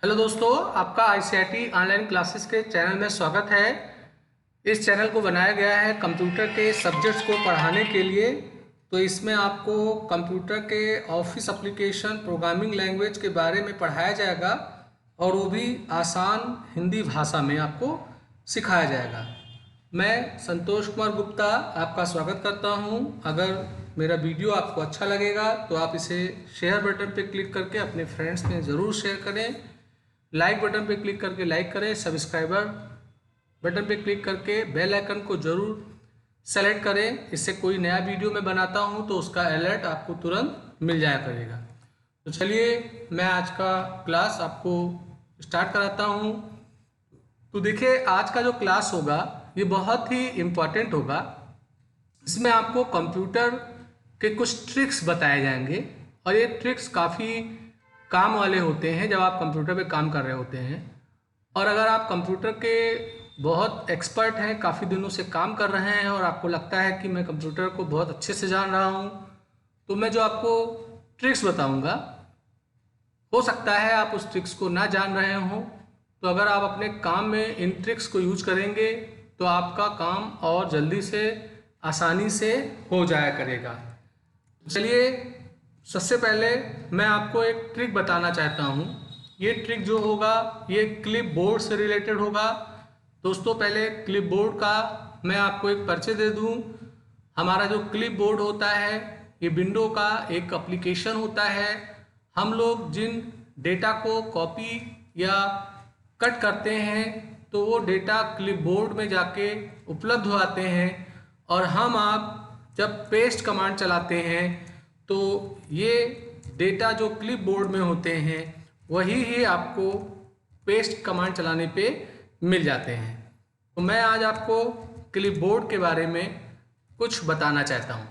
Hello दोस्तों, आपका ICIT online classes के चैनल में स्वागत है। इस चैनल को बनाया गया है कंप्यूटर के सब्जेक्ट्स को पढ़ाने के लिए। तो इसमें आपको कंप्यूटर के ऑफिस एप्लीकेशन प्रोग्रामिंग लैंग्वेज के बारे में पढ़ाया जाएगा और वो भी आसान हिंदी भाषा में आपको सिखाया जाएगा। मैं संतोष कुमार गुप्ता आपका स्वागत करता हूं। अगर मेरा वीडियो आपको अच्छा लगेगा तो आप इसे शेयर बटन पर क्लिक करके अपने फ्रेंड्स में ज़रूर शेयर करें। लाइक बटन पे क्लिक करके लाइक करें, सब्सक्राइबर बटन पे क्लिक करके बेल आइकन को ज़रूर सेलेक्ट करें। इससे कोई नया वीडियो मैं बनाता हूं तो उसका अलर्ट आपको तुरंत मिल जाया करेगा। तो चलिए मैं आज का क्लास आपको स्टार्ट कराता हूं। तो देखिए, आज का जो क्लास होगा ये बहुत ही इम्पोर्टेंट होगा। इसमें आपको कंप्यूटर के कुछ ट्रिक्स बताए जाएंगे और ये ट्रिक्स काफ़ी काम वाले होते हैं जब आप कंप्यूटर पे काम कर रहे होते हैं। और अगर आप कंप्यूटर के बहुत एक्सपर्ट हैं, काफ़ी दिनों से काम कर रहे हैं और आपको लगता है कि मैं कंप्यूटर को बहुत अच्छे से जान रहा हूँ, तो मैं जो आपको ट्रिक्स बताऊँगा हो सकता है आप उस ट्रिक्स को ना जान रहे हों। तो अगर आप अपने काम में इन ट्रिक्स को यूज करेंगे तो आपका काम और जल्दी से आसानी से हो जाया करेगा। चलिए, सबसे पहले मैं आपको एक ट्रिक बताना चाहता हूँ। ये ट्रिक जो होगा ये क्लिप बोर्ड से रिलेटेड होगा। दोस्तों, पहले क्लिप बोर्ड का मैं आपको एक परिचय दे दूँ। हमारा जो क्लिप बोर्ड होता है ये विंडो का एक एप्लीकेशन होता है। हम लोग जिन डेटा को कॉपी या कट करते हैं तो वो डेटा क्लिप बोर्ड में जाके उपलब्ध हो आते हैं और हम आप जब पेस्ट कमांड चलाते हैं तो ये डेटा जो क्लिप बोर्ड में होते हैं वही ही आपको पेस्ट कमांड चलाने पे मिल जाते हैं। तो मैं आज आपको क्लिप बोर्ड के बारे में कुछ बताना चाहता हूँ।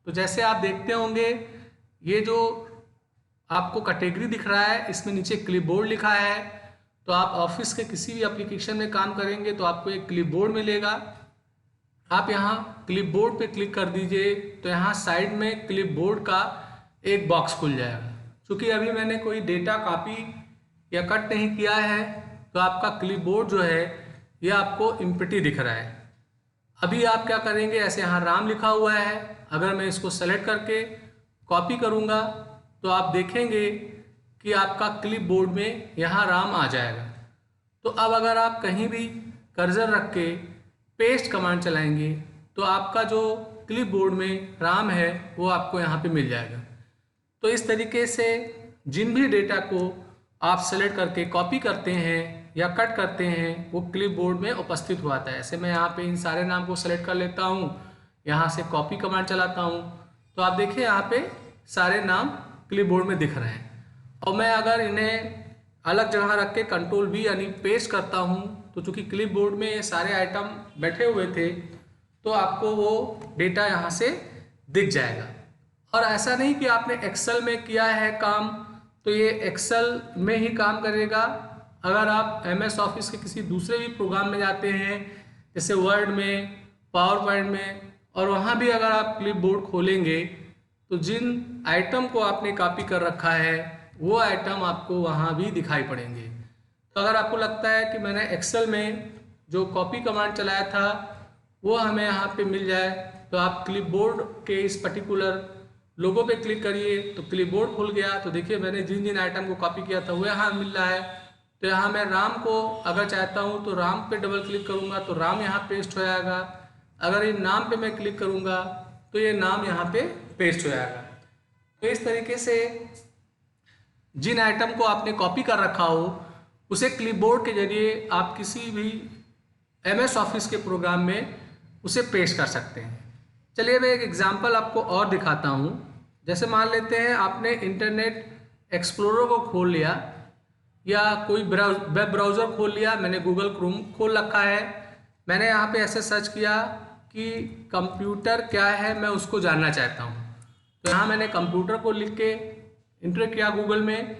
तो जैसे आप देखते होंगे ये जो आपको कैटेगरी दिख रहा है इसमें नीचे क्लिप बोर्ड लिखा है। तो आप ऑफिस के किसी भी एप्लीकेशन में काम करेंगे तो आपको एक क्लिप बोर्ड मिलेगा। आप यहाँ क्लिप बोर्ड पे क्लिक कर दीजिए तो यहाँ साइड में क्लिप बोर्ड का एक बॉक्स खुल जाएगा। क्योंकि अभी मैंने कोई डेटा कॉपी या कट नहीं किया है तो आपका क्लिप बोर्ड जो है ये आपको एम्प्टी दिख रहा है। अभी आप क्या करेंगे, ऐसे यहाँ राम लिखा हुआ है, अगर मैं इसको सेलेक्ट करके कॉपी करूँगा तो आप देखेंगे कि आपका क्लिप बोर्ड में यहाँ राम आ जाएगा। तो अब अगर आप कहीं भी कर्सर रख के पेस्ट कमांड चलाएंगे तो आपका जो क्लिप बोर्ड में राम है वो आपको यहाँ पे मिल जाएगा। तो इस तरीके से जिन भी डेटा को आप सेलेक्ट करके कॉपी करते हैं या कट करते हैं वो क्लिप बोर्ड में उपस्थित हुआ था। ऐसे मैं यहाँ पे इन सारे नाम को सेलेक्ट कर लेता हूँ, यहाँ से कॉपी कमांड चलाता हूँ तो आप देखिए यहाँ पे सारे नाम क्लिप बोर्ड में दिख रहे हैं। और मैं अगर इन्हें अलग जगह रख के कंट्रोल V यानी पेस्ट करता हूँ तो चूँकि क्लिप बोर्ड में ये सारे आइटम बैठे हुए थे तो आपको वो डेटा यहाँ से दिख जाएगा। और ऐसा नहीं कि आपने एक्सेल में किया है काम तो ये एक्सेल में ही काम करेगा। अगर आप MS ऑफिस के किसी दूसरे भी प्रोग्राम में जाते हैं जैसे वर्ड में, पावर पॉइंट में, और वहाँ भी अगर आप क्लिप बोर्ड खोलेंगे तो जिन आइटम को आपने कॉपी कर रखा है वो आइटम आपको वहाँ भी दिखाई पड़ेंगे। तो अगर आपको लगता है कि मैंने एक्सेल में जो कॉपी कमांड चलाया था वो हमें यहाँ पे मिल जाए तो आप क्लिप बोर्ड के इस पर्टिकुलर लोगो पे क्लिक करिए तो क्लिप बोर्ड खुल गया। तो देखिए मैंने जिन जिन आइटम को कॉपी किया था वो यहाँ मिल रहा है। तो यहाँ मैं राम को अगर चाहता हूँ तो राम पे डबल क्लिक करूँगा तो राम यहाँ पेस्ट हो जाएगा। अगर इन नाम पे मैं क्लिक करूँगा तो ये नाम यहाँ पे पेस्ट हो जाएगा। तो इस तरीके से जिन आइटम को आपने कॉपी कर रखा हो उसे क्लिपबोर्ड के जरिए आप किसी भी MS ऑफिस के प्रोग्राम में उसे पेस्ट कर सकते हैं। चलिए मैं एक एग्जांपल आपको और दिखाता हूँ। जैसे मान लेते हैं आपने इंटरनेट एक्सप्लोरर को खोल लिया या कोई वेब ब्राउज़र खोल लिया। मैंने गूगल क्रोम खोल रखा है। मैंने यहाँ पे ऐसे सर्च किया कि कंप्यूटर क्या है, मैं उसको जानना चाहता हूँ। तो यहाँ मैंने कंप्यूटर को लिख के इंटर किया गूगल में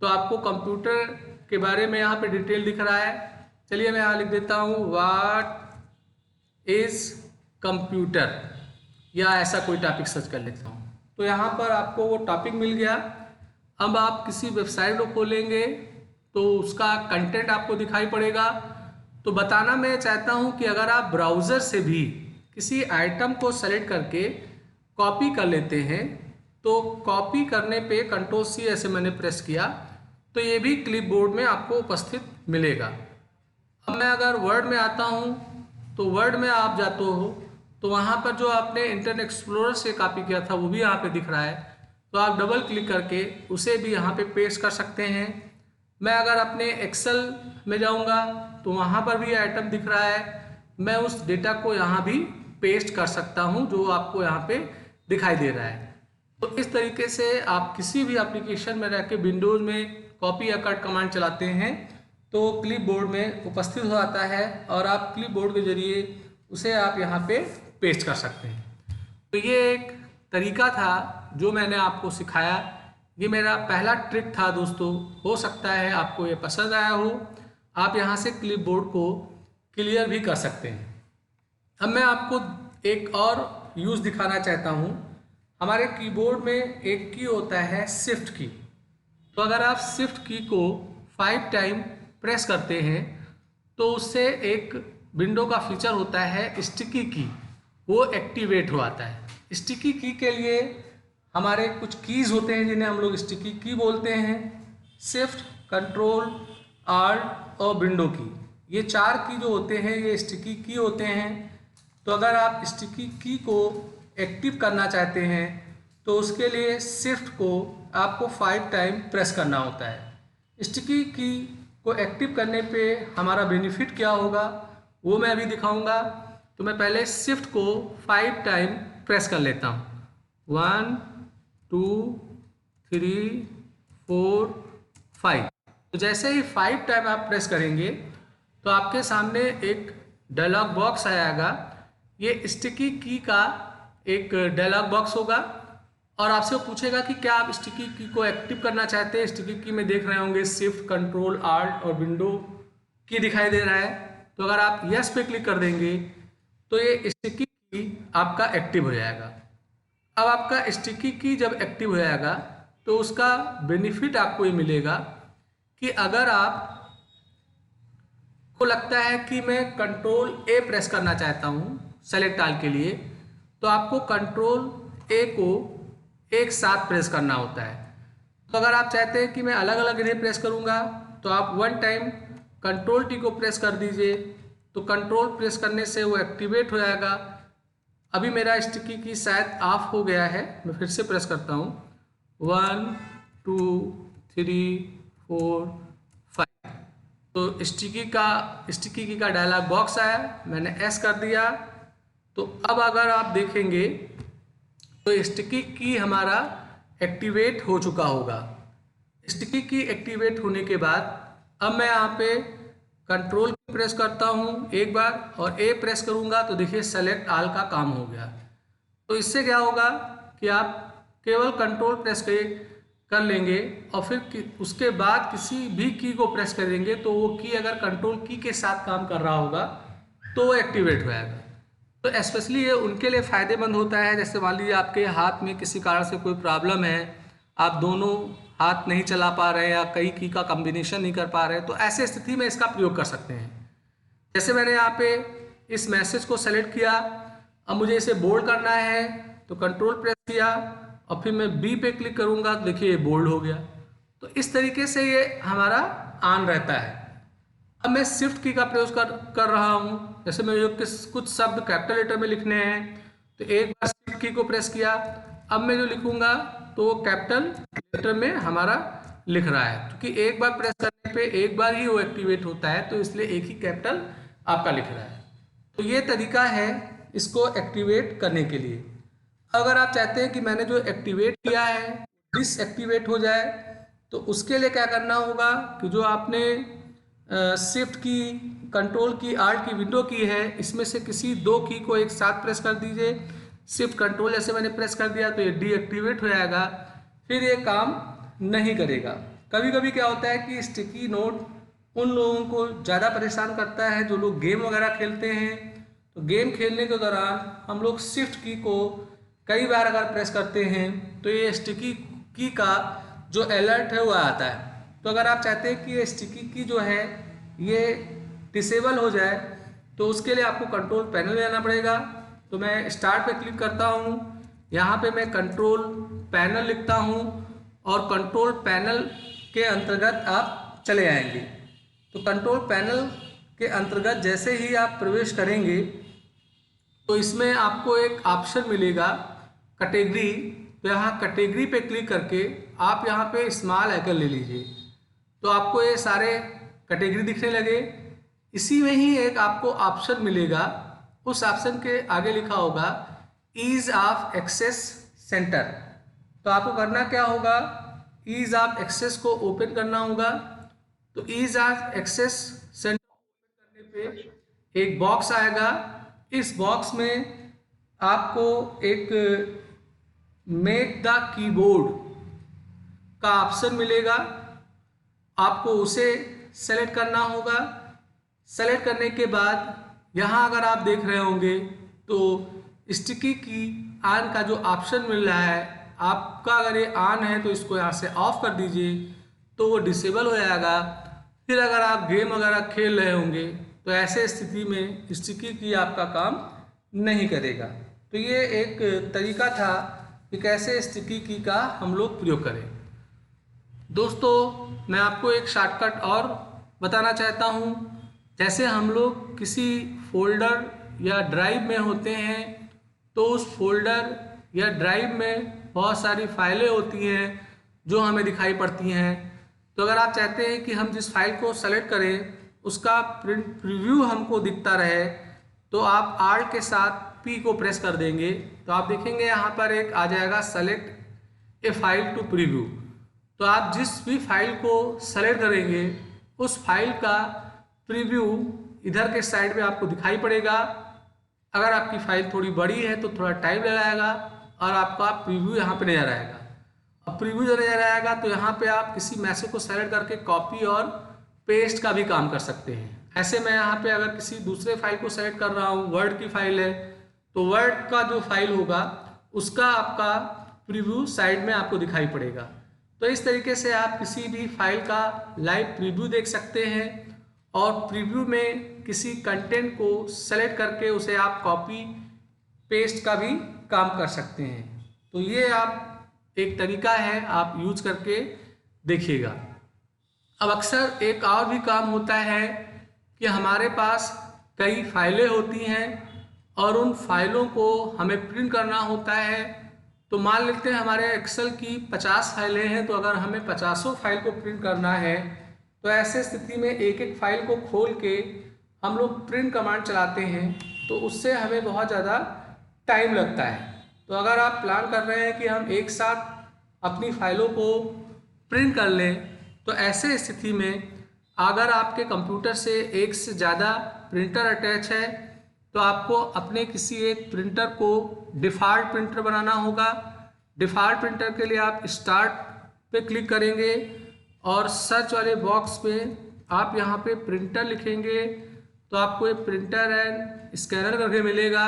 तो आपको कंप्यूटर के बारे में यहाँ पे डिटेल दिख रहा है। चलिए मैं यहाँ लिख देता हूँ व्हाट इज़ कंप्यूटर या ऐसा कोई टॉपिक सर्च कर लेता हूँ। तो यहाँ पर आपको वो टॉपिक मिल गया। अब आप किसी वेबसाइट को खोलेंगे तो उसका कंटेंट आपको दिखाई पड़ेगा। तो बताना मैं चाहता हूं कि अगर आप ब्राउज़र से भी किसी आइटम को सेलेक्ट करके कॉपी कर लेते हैं तो कॉपी करने पे कंट्रोल सी ऐसे मैंने प्रेस किया तो ये भी क्लिपबोर्ड में आपको उपस्थित मिलेगा। अब मैं अगर वर्ड में आता हूं तो वर्ड में आप जाते हो तो वहां पर जो आपने इंटरनेट एक्सप्लोरर से कॉपी किया था वो भी यहाँ पे दिख रहा है, तो आप डबल क्लिक करके उसे भी यहाँ पे पेस्ट कर सकते हैं। मैं अगर अपने एक्सेल में जाऊँगा तो वहाँ पर भी आइटम दिख रहा है, मैं उस डेटा को यहाँ भी पेस्ट कर सकता हूँ जो आपको यहाँ पे दिखाई दे रहा है। तो इस तरीके से आप किसी भी एप्लीकेशन में रह के विंडोज़ में कॉपी या कट कमांड चलाते हैं तो क्लिपबोर्ड में उपस्थित हो जाता है और आप क्लिपबोर्ड के जरिए उसे आप यहाँ पे पेस्ट कर सकते हैं। तो ये एक तरीका था जो मैंने आपको सिखाया। ये मेरा पहला ट्रिक था दोस्तों, हो सकता है आपको ये पसंद आया हो। आप यहाँ से क्लिपबोर्ड को क्लियर भी कर सकते हैं। अब मैं आपको एक और यूज़ दिखाना चाहता हूँ। हमारे कीबोर्ड में एक की होता है शिफ्ट की। तो अगर आप शिफ्ट की को 5 टाइम प्रेस करते हैं तो उससे एक विंडो का फीचर होता है स्टिकी की, वो एक्टिवेट हो आता है। स्टिकी की के लिए हमारे कुछ कीज़ होते हैं जिन्हें हम लोग स्टिकी की बोलते हैं। शिफ्ट, कंट्रोल, आल्ट और विंडो की, ये 4 की जो होते हैं ये स्टिकी की होते हैं। तो अगर आप स्टिकी की को एक्टिव करना चाहते हैं तो उसके लिए शिफ्ट को आपको 5 टाइम प्रेस करना होता है। स्टिकी की को एक्टिव करने पे हमारा बेनिफिट क्या होगा वो मैं अभी दिखाऊंगा। तो मैं पहले शिफ्ट को 5 टाइम प्रेस कर लेता हूँ। 1 2 3 4 5। तो जैसे ही 5 टाइम आप प्रेस करेंगे तो आपके सामने एक डायलॉग बॉक्स आएगा। ये स्टिकी की का एक डायलॉग बॉक्स होगा और आपसे वो पूछेगा कि क्या आप स्टिकी की को एक्टिव करना चाहते हैं। स्टिकी की में देख रहे होंगे शिफ्ट, कंट्रोल, आल्ट और विंडो की दिखाई दे रहा है। तो अगर आप यस पे क्लिक कर देंगे तो ये स्टिकी की आपका एक्टिव हो जाएगा। अब आपका स्टिकी की जब एक्टिव हो जाएगा तो उसका बेनिफिट आपको ये मिलेगा कि अगर आप को लगता है कि मैं कंट्रोल ए प्रेस करना चाहता हूँ सेलेक्ट ऑल के लिए, तो आपको कंट्रोल ए को एक साथ प्रेस करना होता है। तो अगर आप चाहते हैं कि मैं अलग अलग इन्हें प्रेस करूँगा तो आप 1 टाइम कंट्रोल टी को प्रेस कर दीजिए, तो कंट्रोल प्रेस करने से वो एक्टिवेट हो जाएगा। अभी मेरा स्टिकी की शायद ऑफ हो गया है, मैं फिर से प्रेस करता हूँ। 1 2 3 4 5। तो स्टिकी की का डायलॉग बॉक्स आया, मैंने एस कर दिया। तो अब अगर आप देखेंगे तो स्टिकी की हमारा एक्टिवेट हो चुका होगा। स्टिकी की एक्टिवेट होने के बाद अब मैं यहाँ पे कंट्रोल प्रेस करता हूँ एक बार और ए प्रेस करूँगा तो देखिए सेलेक्ट ऑल का काम हो गया। तो इससे क्या होगा कि आप केवल कंट्रोल प्रेस कर लेंगे और फिर उसके बाद किसी भी की को प्रेस करेंगे तो वो की अगर कंट्रोल की के साथ काम कर रहा होगा तो वो एक्टिवेट हो जाएगा। तो स्पेशली ये उनके लिए फ़ायदेमंद होता है, जैसे मान लीजिए आपके हाथ में किसी कारण से कोई प्रॉब्लम है, आप दोनों हाथ नहीं चला पा रहे हैं या कई की का कॉम्बिनेशन नहीं कर पा रहे हैं, तो ऐसे स्थिति में इसका प्रयोग कर सकते हैं। जैसे मैंने यहाँ पे इस मैसेज को सेलेक्ट किया, अब मुझे इसे बोल्ड करना है तो कंट्रोल प्रेस किया और फिर मैं बी पे क्लिक करूँगा तो देखिए ये बोल्ड हो गया। तो इस तरीके से ये हमारा ऑन रहता है। अब मैं शिफ्ट की का प्रयोग कर रहा हूँ, जैसे मैं कुछ शब्द कैपिटल लेटर में लिखने हैं तो एक बार शिफ्ट की को प्रेस किया, अब मैं जो लिखूंगा तो वो कैपिटल लेटर में हमारा लिख रहा है, क्योंकि एक बार प्रेस करने पे एक बार ही वो एक्टिवेट होता है, तो इसलिए एक ही कैपिटल आपका लिख रहा है। तो ये तरीका है इसको एक्टिवेट करने के लिए। अगर आप चाहते हैं कि मैंने जो एक्टिवेट किया है डिसएक्टिवेट हो जाए तो उसके लिए क्या करना होगा कि जो आपने शिफ्ट की, कंट्रोल की, आल्ट की, विंडो की है, इसमें से किसी 2 की को एक साथ प्रेस कर दीजिए। शिफ्ट कंट्रोल ऐसे मैंने प्रेस कर दिया तो ये डीएक्टिवेट हो जाएगा, फिर ये काम नहीं करेगा। कभी कभी क्या होता है कि स्टिकी नोट उन लोगों को ज़्यादा परेशान करता है जो लोग गेम वगैरह खेलते हैं। तो गेम खेलने के दौरान हम लोग शिफ्ट की को कई बार अगर प्रेस करते हैं तो ये स्टिकी की का जो अलर्ट है वो आता है। तो अगर आप चाहते हैं कि ये स्टिकी की जो है ये डिसेबल हो जाए तो उसके लिए आपको कंट्रोल पैनल में आना पड़ेगा। तो मैं स्टार्ट पे क्लिक करता हूँ, यहाँ पे मैं कंट्रोल पैनल लिखता हूँ और कंट्रोल पैनल के अंतर्गत आप चले आएंगे। तो कंट्रोल पैनल के अंतर्गत जैसे ही आप प्रवेश करेंगे तो इसमें आपको एक ऑप्शन मिलेगा कैटेगरी। तो यहाँ कैटेगरी पे क्लिक करके आप यहाँ पे स्मॉल आइकन ले लीजिए, तो आपको ये सारे कैटेगरी दिखने लगे। इसी में ही एक आपको ऑप्शन मिलेगा, उस ऑप्शन के आगे लिखा होगा ईज ऑफ एक्सेस सेंटर। तो आपको करना क्या होगा, ईज ऑफ एक्सेस को ओपन करना होगा। तो ease of access centre open करने पे एक बॉक्स आएगा। इस बॉक्स में आपको एक मेक द कीबोर्ड का ऑप्शन मिलेगा, आपको उसे सेलेक्ट करना होगा। सेलेक्ट करने के बाद यहाँ अगर आप देख रहे होंगे तो स्टिकी की ऑन का जो ऑप्शन मिल रहा है, आपका अगर ये ऑन है तो इसको यहाँ से ऑफ कर दीजिए तो वो डिसेबल हो जाएगा। फिर अगर आप गेम वगैरह खेल रहे होंगे तो ऐसे स्थिति में स्टिकी की आपका काम नहीं करेगा। तो ये एक तरीका था कि कैसे स्टिकी की का हम लोग प्रयोग करें। दोस्तों मैं आपको एक शॉर्टकट और बताना चाहता हूँ। जैसे हम लोग किसी फोल्डर या ड्राइव में होते हैं तो उस फोल्डर या ड्राइव में बहुत सारी फाइलें होती हैं जो हमें दिखाई पड़ती हैं। तो अगर आप चाहते हैं कि हम जिस फाइल को सेलेक्ट करें उसका प्रीव्यू हमको दिखता रहे तो आप आल्ट के साथ पी को प्रेस कर देंगे तो आप देखेंगे यहाँ पर एक आ जाएगा select a file to preview. तो आप जिस भी फाइल को सेलेक्ट करेंगे उस फाइल का प्रीव्यू इधर के साइड में आपको दिखाई पड़ेगा। अगर आपकी फाइल थोड़ी बड़ी है तो थोड़ा टाइम लगाएगा और आपका प्रीव्यू यहाँ पे नजर आएगा। अब प्रीव्यू जब नजर आएगा तो यहाँ पे आप किसी मैसेज को सेलेक्ट करके कॉपी और पेस्ट का भी काम कर सकते हैं। ऐसे मैं यहाँ पे अगर किसी दूसरे फाइल को सेलेक्ट कर रहा हूँ, वर्ड की फाइल है, तो वर्ड का जो फाइल होगा उसका आपका प्रीव्यू साइड में आपको दिखाई पड़ेगा। तो इस तरीके से आप किसी भी फाइल का लाइव प्रीव्यू देख सकते हैं और प्रीव्यू में किसी कंटेंट को सेलेक्ट करके उसे आप कॉपी पेस्ट का भी काम कर सकते हैं। तो ये आप एक तरीका है, आप यूज करके देखिएगा। अब अक्सर एक और भी काम होता है कि हमारे पास कई फाइलें होती हैं और उन फाइलों को हमें प्रिंट करना होता है। तो मान लेते हैं हमारे एक्सेल की 50 फाइलें हैं, तो अगर हमें 50 फाइल को प्रिंट करना है तो ऐसे स्थिति में एक एक फाइल को खोल के हम लोग प्रिंट कमांड चलाते हैं तो उससे हमें बहुत ज़्यादा टाइम लगता है। तो अगर आप प्लान कर रहे हैं कि हम एक साथ अपनी फाइलों को प्रिंट कर लें तो ऐसे स्थिति में अगर आपके कंप्यूटर से एक से ज़्यादा प्रिंटर अटैच है तो आपको अपने किसी एक प्रिंटर को डिफ़ॉल्ट प्रिंटर बनाना होगा। डिफ़ॉल्ट प्रिंटर के लिए आप स्टार्ट पे क्लिक करेंगे और सर्च वाले बॉक्स में आप यहाँ पे प्रिंटर लिखेंगे तो आपको एक प्रिंटर एंड स्कैनर करके मिलेगा,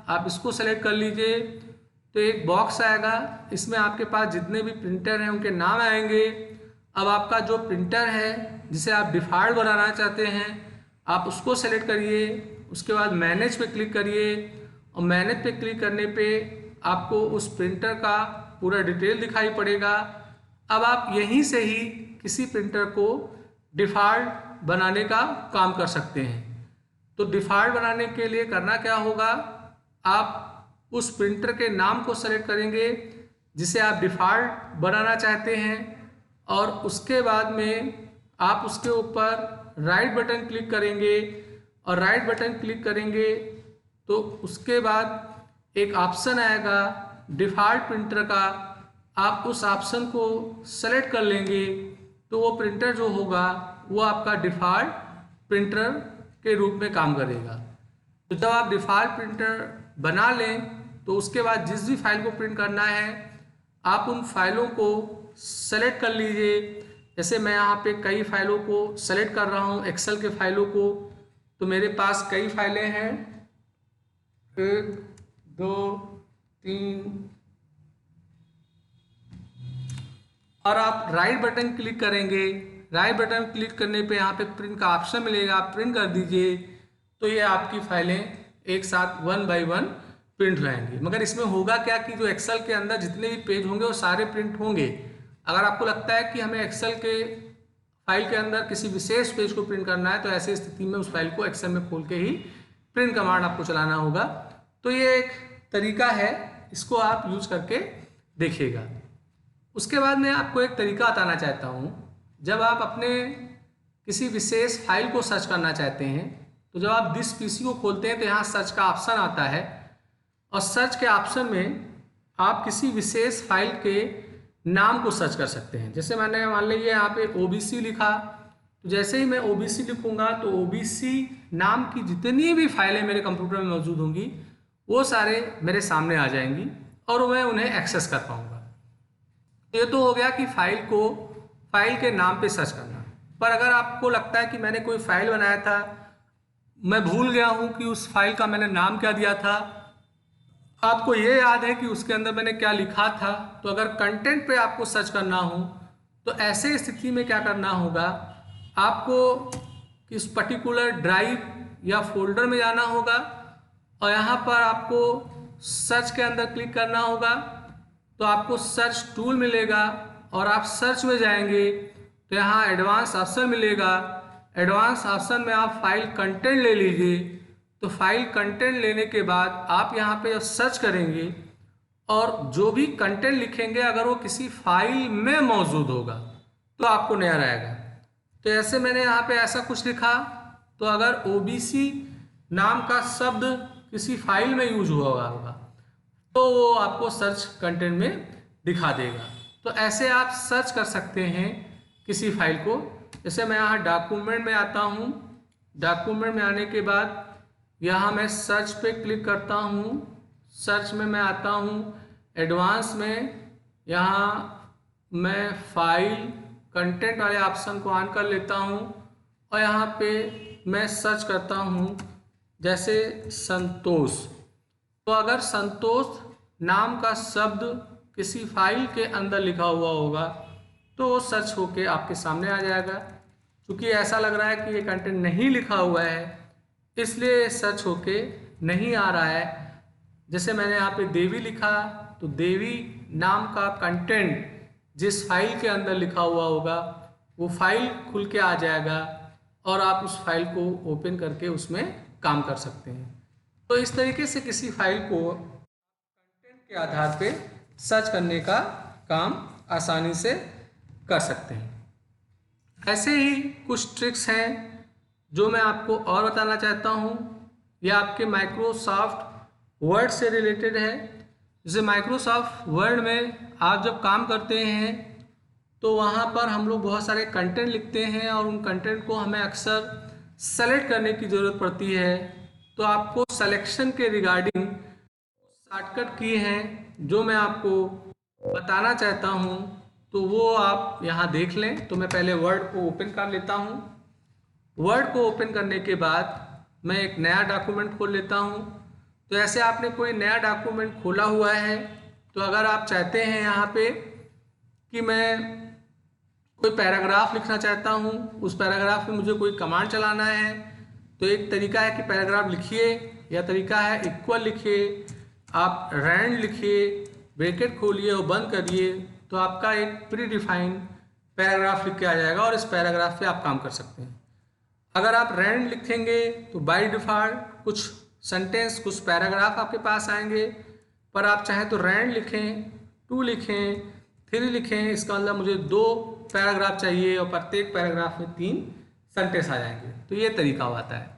आप इसको सेलेक्ट कर लीजिए। तो एक बॉक्स आएगा, इसमें आपके पास जितने भी प्रिंटर हैं उनके नाम आएंगे। अब आपका जो प्रिंटर है जिसे आप डिफ़ॉल्ट बनाना चाहते हैं आप उसको सेलेक्ट करिए, उसके बाद मैनेज पे क्लिक करिए और मैनेज पे क्लिक करने पे आपको उस प्रिंटर का पूरा डिटेल दिखाई पड़ेगा। अब आप यहीं से ही किसी प्रिंटर को डिफ़ॉल्ट बनाने का काम कर सकते हैं। तो डिफ़ॉल्ट बनाने के लिए करना क्या होगा, आप उस प्रिंटर के नाम को सेलेक्ट करेंगे जिसे आप डिफ़ॉल्ट बनाना चाहते हैं और उसके बाद में आप उसके ऊपर राइट बटन क्लिक करेंगे और राइट बटन क्लिक करेंगे तो उसके बाद एक ऑप्शन आएगा डिफ़ॉल्ट प्रिंटर का, आप उस ऑप्शन को सेलेक्ट कर लेंगे तो वो प्रिंटर जो होगा वो आपका डिफ़ॉल्ट प्रिंटर के रूप में काम करेगा। तो जब आप डिफ़ॉल्ट प्रिंटर बना लें तो उसके बाद जिस भी फाइल को प्रिंट करना है आप उन फाइलों को सेलेक्ट कर लीजिए। जैसे मैं यहाँ पे कई फाइलों को सेलेक्ट कर रहा हूँ, एक्सेल के फाइलों को, तो मेरे पास कई फाइलें हैं 1 2 3 और आप राइट बटन क्लिक करेंगे राइट बटन क्लिक करने पे यहाँ पे प्रिंट का ऑप्शन मिलेगा, आप प्रिंट कर दीजिए तो ये आपकी फाइलें एक साथ 1 बाय 1 प्रिंट हो जाएंगी। मगर इसमें होगा क्या कि जो एक्सेल के अंदर जितने भी पेज होंगे वो सारे प्रिंट होंगे। अगर आपको लगता है कि हमें एक्सेल के फाइल के अंदर किसी विशेष पेज को प्रिंट करना है तो ऐसी स्थिति में उस फाइल को एक्सेल में खोल के ही प्रिंट कमांड आपको चलाना होगा। तो ये एक तरीका है, इसको आप यूज करके देखिएगा। उसके बाद मैं आपको एक तरीका बताना चाहता हूँ। जब आप अपने किसी विशेष फाइल को सर्च करना चाहते हैं तो जब आप दिस पीसी को खोलते हैं तो यहाँ सर्च का ऑप्शन आता है और सर्च के ऑप्शन में आप किसी विशेष फाइल के नाम को सर्च कर सकते हैं। जैसे मैंने मान लीजिए यहाँ पे ओबीसी लिखा, तो जैसे ही मैं ओबीसी लिखूंगा तो ओबीसी नाम की जितनी भी फाइलें मेरे कंप्यूटर में मौजूद होंगी वो सारे मेरे सामने आ जाएंगी और मैं उन्हें एक्सेस कर पाऊंगा। ये तो हो गया कि फाइल के नाम पे सर्च करना। पर अगर आपको लगता है कि मैंने कोई फाइल बनाया था, मैं भूल गया हूँ कि उस फाइल का मैंने नाम क्या दिया था, आपको ये याद है कि उसके अंदर मैंने क्या लिखा था, तो अगर कंटेंट पे आपको सर्च करना हो तो ऐसे स्थिति में क्या करना होगा, आपको किस पर्टिकुलर ड्राइव या फोल्डर में जाना होगा और यहाँ पर आपको सर्च के अंदर क्लिक करना होगा। तो आपको सर्च टूल मिलेगा और आप सर्च में जाएंगे तो यहाँ एडवांस ऑप्शन मिलेगा। एडवांस ऑप्शन में आप फाइल कंटेंट ले लीजिए। तो फाइल कंटेंट लेने के बाद आप यहाँ पे सर्च करेंगे और जो भी कंटेंट लिखेंगे अगर वो किसी फाइल में मौजूद होगा तो आपको नया रहेगा। तो ऐसे मैंने यहाँ पे ऐसा कुछ लिखा, तो अगर ओबीसी नाम का शब्द किसी फाइल में यूज हुआ होगा तो वो आपको सर्च कंटेंट में दिखा देगा। तो ऐसे आप सर्च कर सकते हैं किसी फाइल को। जैसे मैं यहाँ डॉक्यूमेंट में आता हूँ, डॉक्यूमेंट में आने के बाद यहाँ मैं सर्च पे क्लिक करता हूँ। सर्च में मैं आता हूँ एडवांस में, यहाँ मैं फाइल कंटेंट वाले ऑप्शन को ऑन कर लेता हूँ और यहाँ पे मैं सर्च करता हूँ जैसे संतोष। तो अगर संतोष नाम का शब्द किसी फाइल के अंदर लिखा हुआ होगा तो वो सर्च होके आपके सामने आ जाएगा। क्योंकि ऐसा लग रहा है कि ये कंटेंट नहीं लिखा हुआ है इसलिए सर्च होके नहीं आ रहा है। जैसे मैंने यहाँ पे देवी लिखा तो देवी नाम का कंटेंट जिस फाइल के अंदर लिखा हुआ होगा वो फाइल खुल के आ जाएगा और आप उस फाइल को ओपन करके उसमें काम कर सकते हैं। तो इस तरीके से किसी फाइल को कंटेंट के आधार पे सर्च करने का काम आसानी से कर सकते हैं। ऐसे ही कुछ ट्रिक्स हैं जो मैं आपको और बताना चाहता हूँ। यह आपके माइक्रोसॉफ्ट वर्ड से रिलेटेड है। जैसे माइक्रोसॉफ्ट वर्ड में आप जब काम करते हैं तो वहाँ पर हम लोग बहुत सारे कंटेंट लिखते हैं और उन कंटेंट को हमें अक्सर सेलेक्ट करने की ज़रूरत पड़ती है। तो आपको सिलेक्शन के रिगार्डिंग शॉर्टकट की हैं जो मैं आपको बताना चाहता हूँ, तो वो आप यहाँ देख लें। तो मैं पहले वर्ड को ओपन कर लेता हूँ। वर्ड को ओपन करने के बाद मैं एक नया डॉक्यूमेंट खोल लेता हूँ। तो ऐसे आपने कोई नया डॉक्यूमेंट खोला हुआ है तो अगर आप चाहते हैं यहाँ पे कि मैं कोई पैराग्राफ लिखना चाहता हूँ, उस पैराग्राफ में मुझे कोई कमांड चलाना है, तो एक तरीका है कि पैराग्राफ लिखिए या तरीका है इक्वल लिखिए, आप रैंड लिखिए, ब्रैकेट खोलिए और बंद करिए, तो आपका एक प्री डिफाइंड पैराग्राफ लिख के आ जाएगा और इस पैराग्राफ पे आप काम कर सकते हैं। अगर आप रैंड लिखेंगे तो बाय डिफ़ॉल्ट कुछ सेंटेंस कुछ पैराग्राफ आपके पास आएंगे, पर आप चाहें तो रैंड लिखें, 2 लिखें, 3 लिखें, इसका मतलब मुझे 2 पैराग्राफ चाहिए और प्रत्येक पैराग्राफ में 3 सेंटेंस आ जाएंगे। तो ये तरीका होता है।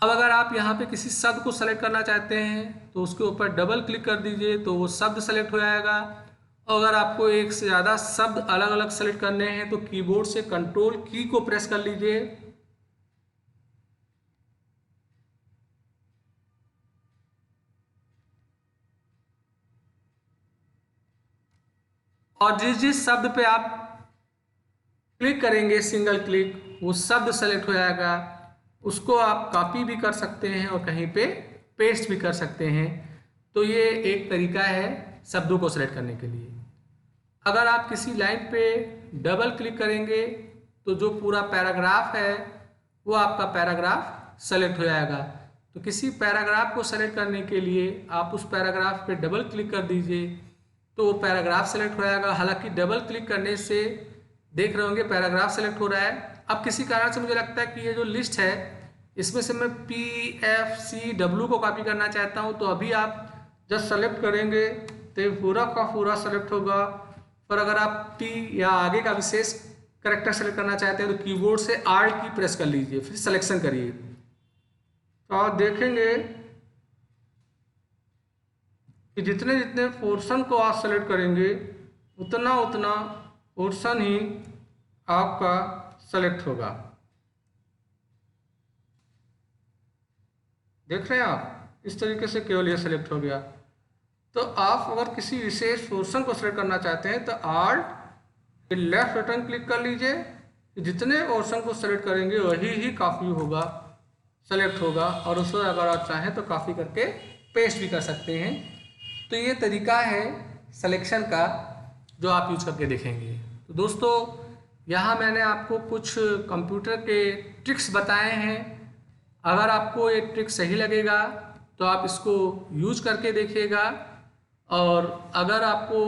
अब अगर आप यहाँ पे किसी शब्द को सेलेक्ट करना चाहते हैं तो उसके ऊपर डबल क्लिक कर दीजिए तो वो शब्द सेलेक्ट हो जाएगा। और अगर आपको एक से ज़्यादा शब्द अलग अलग सेलेक्ट करने हैं तो कीबोर्ड से कंट्रोल की को प्रेस कर लीजिए। और जिस जिस शब्द पे आप क्लिक करेंगे सिंगल क्लिक, वो शब्द सेलेक्ट हो जाएगा। उसको आप कॉपी भी कर सकते हैं और कहीं पे पेस्ट भी कर सकते हैं। तो ये एक तरीका है शब्दों को सेलेक्ट करने के लिए। अगर आप किसी लाइन पे डबल क्लिक करेंगे तो जो पूरा पैराग्राफ है वो आपका पैराग्राफ सेलेक्ट हो जाएगा। तो किसी पैराग्राफ को सेलेक्ट करने के लिए आप उस पैराग्राफ पे डबल क्लिक कर दीजिए तो वो पैराग्राफ सेलेक्ट हो जाएगा। हालांकि डबल क्लिक करने से देख रहे होंगे पैराग्राफ सेलेक्ट हो रहा है। अब किसी कारण से मुझे लगता है कि ये जो लिस्ट है इसमें से मैं PFCW को कॉपी करना चाहता हूँ, तो अभी आप जब सेलेक्ट करेंगे तो ये पूरा का पूरा सेलेक्ट होगा। पर अगर आप T या आगे का विशेष कैरेक्टर सेलेक्ट करना चाहते हैं तो कीबोर्ड से Alt की प्रेस कर लीजिए, फिर सिलेक्शन करिए। तो आप देखेंगे कि जितने जितने पोर्शन को आप सेलेक्ट करेंगे उतना उतना पोर्शन ही आपका सेलेक्ट होगा। देख रहे हैं आप, इस तरीके से केवल ये सेलेक्ट हो गया। तो आप अगर किसी विशेष पोर्शन को सेलेक्ट करना चाहते हैं तो Alt लेफ्ट बटन क्लिक कर लीजिए। जितने पोर्शन को सेलेक्ट करेंगे वही ही काफ़ी होगा, सेलेक्ट होगा। और उसको अगर आप चाहें तो काफ़ी करके पेस्ट भी कर सकते हैं। तो ये तरीका है सिलेक्शन का जो आप यूज करके देखेंगे। तो दोस्तों यहाँ मैंने आपको कुछ कंप्यूटर के ट्रिक्स बताए हैं। अगर आपको ये ट्रिक सही लगेगा तो आप इसको यूज करके देखिएगा। और अगर आपको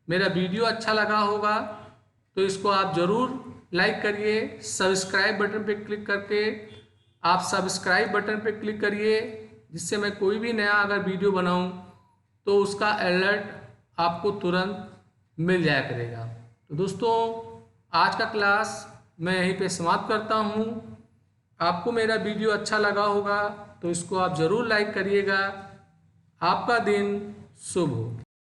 मेरा वीडियो अच्छा लगा होगा तो इसको आप ज़रूर लाइक करिए। सब्सक्राइब बटन पे क्लिक करके आप सब्सक्राइब बटन पे क्लिक करिए, जिससे मैं कोई भी नया अगर वीडियो बनाऊं तो उसका अलर्ट आपको तुरंत मिल जाया करेगा। तो दोस्तों आज का क्लास मैं यहीं पे समाप्त करता हूं। आपको मेरा वीडियो अच्छा लगा होगा तो इसको आप ज़रूर लाइक करिएगा। आपका दिन शुभ हो।